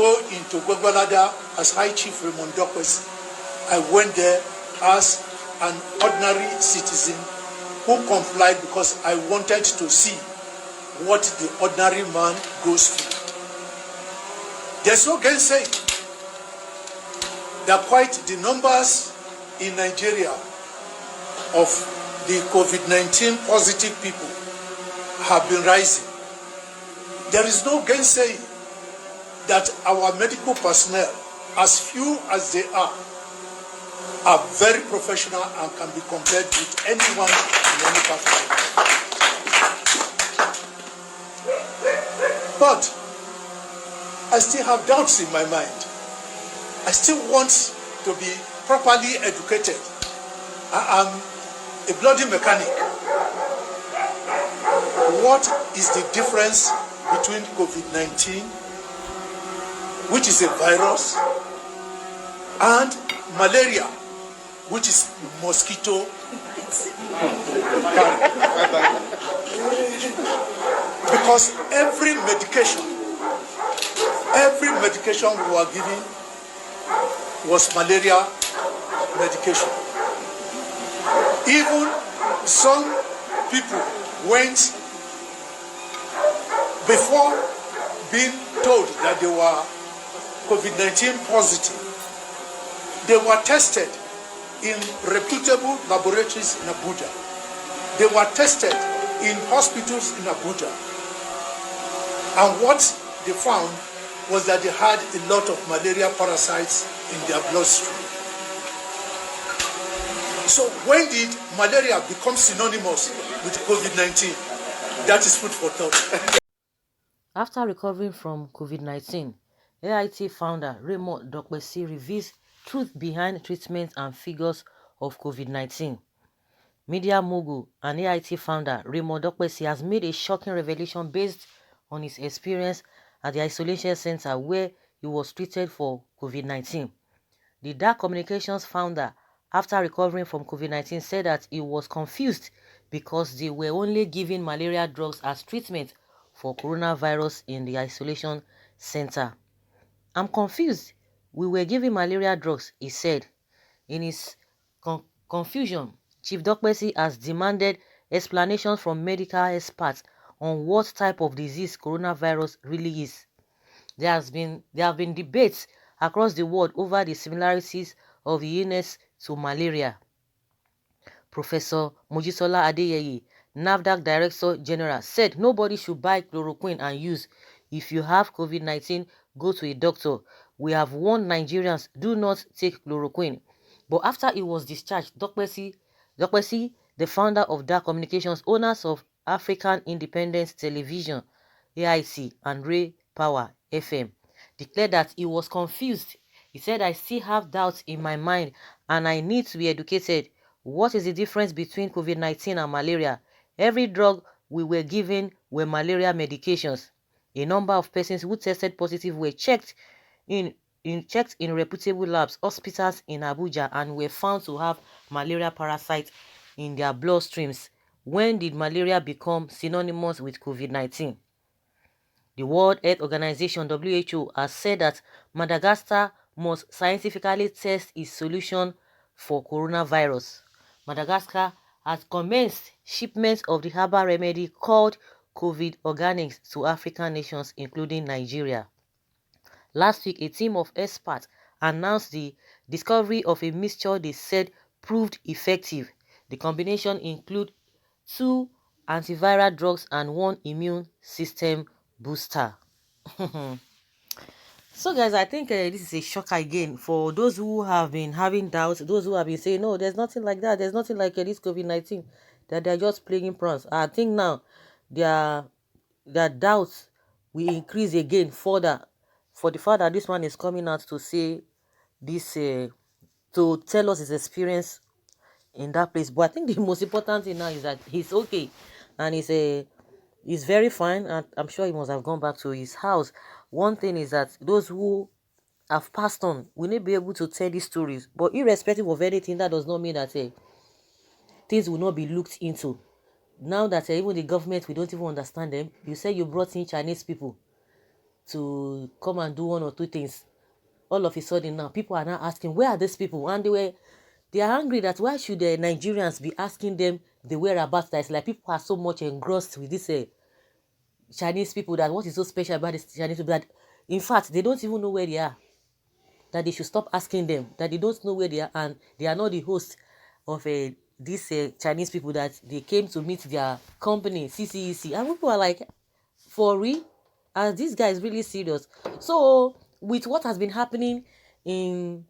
go into Gwagwalada as High Chief Raymonddokpesi. I went there as an ordinary citizen who complied because I wanted to see what the ordinary man goes through. There's no gainsaying that quite the numbers in Nigeria of the COVID-19 positive people have been rising. There is no gainsaying that our medical personnel, as few as they are very professional and can be compared with anyone in any part of the world. But I still have doubts in my mind. I still want to be properly educated. I am a bloody mechanic. What is the difference between COVID-19, which is a virus, and malaria, which is mosquito? Because every medication we were giving was malaria medication. Even some people went, before being told that they were COVID-19 positive, they were tested in reputable laboratories in Abuja. They were tested in hospitals in Abuja. And what they found was that they had a lot of malaria parasites in their bloodstream. So when did malaria become synonymous with COVID-19? That is food for thought. After recovering from COVID-19, AIT founder Raymonddokpesi reveals truth behind treatment and figures of COVID-19. Media mogul and AIT founder Raymonddokpesi has made a shocking revelation based on his experience at the isolation center where he was treated for COVID-19. The Dark Communications founder, after recovering from COVID-19, said that he was confused because they were only giving malaria drugs as treatment for coronavirus in the isolation center. "I'm confused. We were giving malaria drugs," he said. In his confusion, Chief Dokpesi has demanded explanations from medical experts on what type of disease coronavirus really is. There have been debates across the world over the similarities of the illness to malaria. Professor Mojisola Adeyeye, NAFDAC Director General, said nobody should buy chloroquine and use. If you have COVID-19, go to a doctor. We have warned Nigerians, do not take chloroquine. But after he was discharged, Dokpesi, the founder of Dark Communications, owners of African Independent Television, AIT, and Ray Power FM, declared that he was confused. He said, "I still have doubts in my mind and I need to be educated. What is the difference between COVID-19 and malaria? Every drug we were given were malaria medications. A number of persons who tested positive were checked in reputable labs, hospitals in Abuja, and were found to have malaria parasites in their bloodstreams. When did malaria become synonymous with COVID-19? The World Health Organization, WHO, has said that Madagascar must scientifically test its solution for coronavirus. Madagascar has commenced shipments of the herbal remedy called COVID Organics to African nations, including Nigeria. Last week, a team of experts announced the discovery of a mixture they said proved effective. The combination includes 2 antiviral drugs and 1 immune system booster. So guys, I think this is a shock again for those who have been having doubts, those who have been saying, no, there's nothing like that, there's nothing like this COVID-19, that they're just playing pranks. I think now their doubts will increase again further for the fact that this one is coming out to say this, to tell us his experience in that place. But I think the most important thing now is that he's okay and he's very fine, and I'm sure he must have gone back to his house. One thing is that those who have passed on will not be able to tell these stories, but irrespective of anything, that does not mean that things will not be looked into. Now that even the government, we don't even understand them. You say you brought in Chinese people to come and do one or two things. All of a sudden now, people are now asking, where are these people? And they are angry that why should the Nigerians be asking them the whereabouts? That it's like people are so much engrossed with this Chinese people, that what is so special about this Chinese people that in fact they don't even know where they are. That they should stop asking them, that they don't know where they are, and they are not the host of these Chinese people, that they came to meet their company, CCEC. And people are like, for real? Are these guys really serious? So, with what has been happening in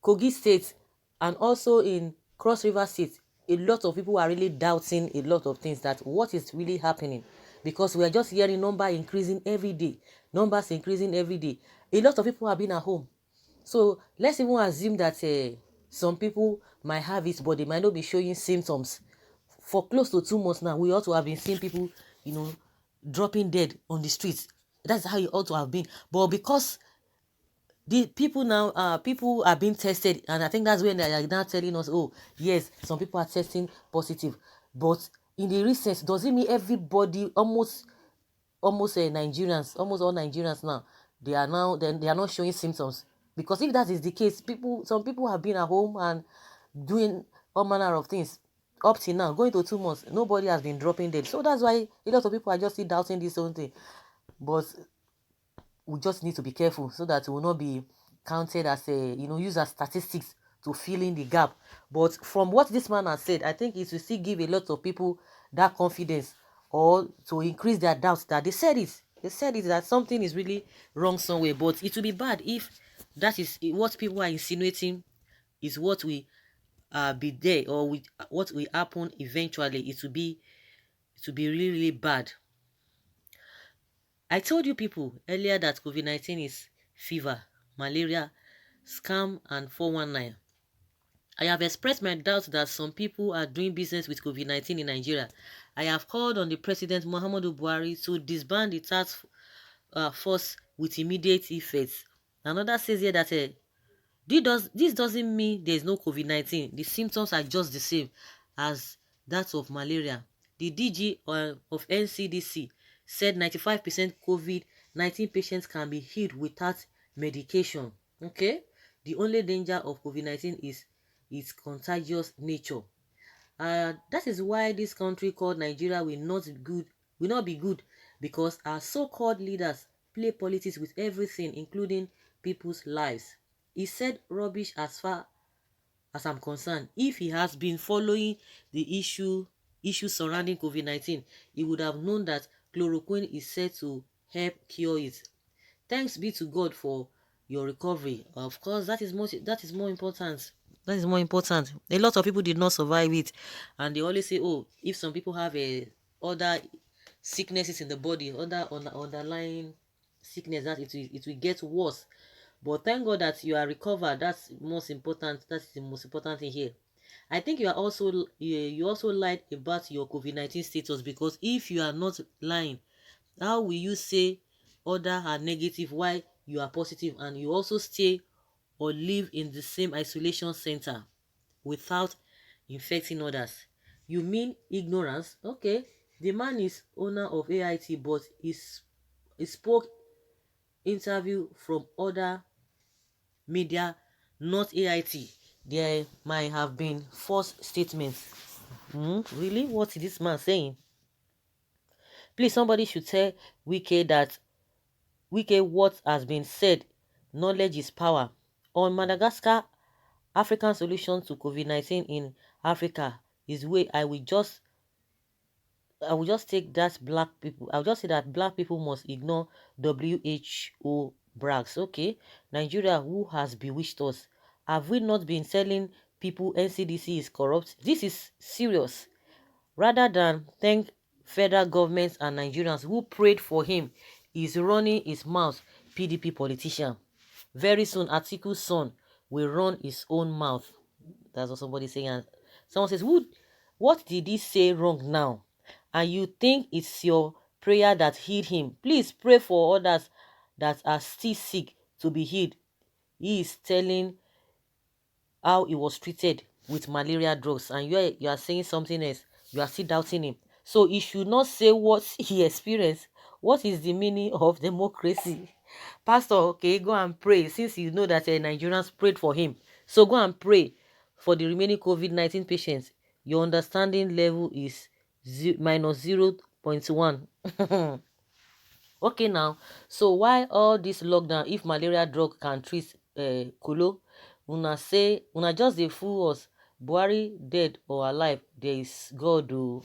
Kogi State and also in Cross River State, a lot of people are really doubting a lot of things, that what is really happening, because we are just hearing numbers increasing every day. Numbers increasing every day. A lot of people have been at home. So let's even assume that some people might have it, but they might not be showing symptoms. For close to 2 months now, we ought to have been seeing people, dropping dead on the streets. That's how it ought to have been. But because the people now, people are being tested, and I think that's when they are now telling us, oh yes, some people are testing positive. But in the recent, does it mean everybody, almost Nigerians, almost all Nigerians now, they are not showing symptoms? Because if that is the case, some people have been at home and doing all manner of things up till now, going to 2 months, nobody has been dropping dead. So that's why a lot of people are just still doubting this whole thing. But we just need to be careful so that we will not be counted as used as statistics to fill in the gap. But from what this man has said, I think it will still give a lot of people that confidence, or to increase their doubts that they said it, that something is really wrong somewhere. But it will be bad if that is what people are insinuating is what will be there, or what will happen eventually. It will be really, really bad. I told you people earlier that COVID-19 is fever, malaria, scam, and 419. I have expressed my doubt that some people are doing business with COVID-19 in Nigeria. I have called on the President Muhammadu Buhari to disband the task force with immediate effect. Another says here that this doesn't mean there is no COVID-19. The symptoms are just the same as that of malaria. The DG of Ncdc said 95% COVID-19 patients can be healed without medication. Okay? The only danger of COVID-19 is its contagious nature. That is why this country called Nigeria will not be good, because our so-called leaders play politics with everything, including people's lives. He said rubbish as far as I'm concerned. If he has been following the issue surrounding COVID-19, he would have known that chloroquine is said to help cure it. Thanks be to God for your recovery. Of course, that is more important. That is more important. A lot of people did not survive it, and they always say, oh, if some people have other sicknesses in the body, other underlying sickness, that it will get worse. But thank God that you are recovered. That's most important. That's the most important thing here. I think you also lied about your COVID-19 status, because if you are not lying, how will you say other are negative while you are positive, and you also stay or live in the same isolation center without infecting others? You mean ignorance? Okay, the man is owner of AIT, but he spoke interview from other media, not AIT. There might have been false statements. Really? What is this man saying? Please, somebody should tell Wike what has been said. Knowledge is power. On Madagascar, African solution to COVID-19 in Africa is way I will just take that black people. I'll just say that black people must ignore WHO brags. Okay, Nigeria, who has bewitched us? Have we not been telling people NCDC is corrupt? This is serious. Rather than thank federal governments and Nigerians who prayed for him, he's running his mouth. PDP politician. Very soon, Atiku's son will run his own mouth. That's what somebody saying. And someone says, what did he say wrong now? And you think it's your prayer that healed him? Please pray for others that are still sick to be healed. He is telling how he was treated with malaria drugs, and you are saying something else. You are still doubting him. So he should not say what he experienced. What is the meaning of democracy? Pastor, okay, go and pray since you know that Nigerians prayed for him. So go and pray for the remaining COVID-19 patients. Your understanding level is minus 0.1. Okay, now, so why all this lockdown if malaria drug can treat kolo? Una just dey fool us. Buhari dead or alive, there is God. Oh.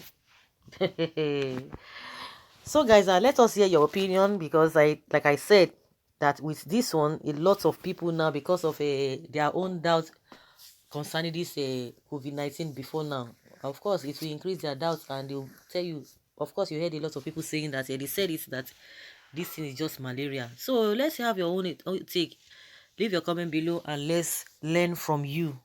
So guys, let us hear your opinion, because like I said that with this one, a lot of people now, because of their own doubts concerning this COVID-19 before now, of course it will increase their doubts, and they'll tell you, of course you heard a lot of people saying that they said it, that this thing is just malaria. So let's have your own take. Leave your comment below and let's learn from you.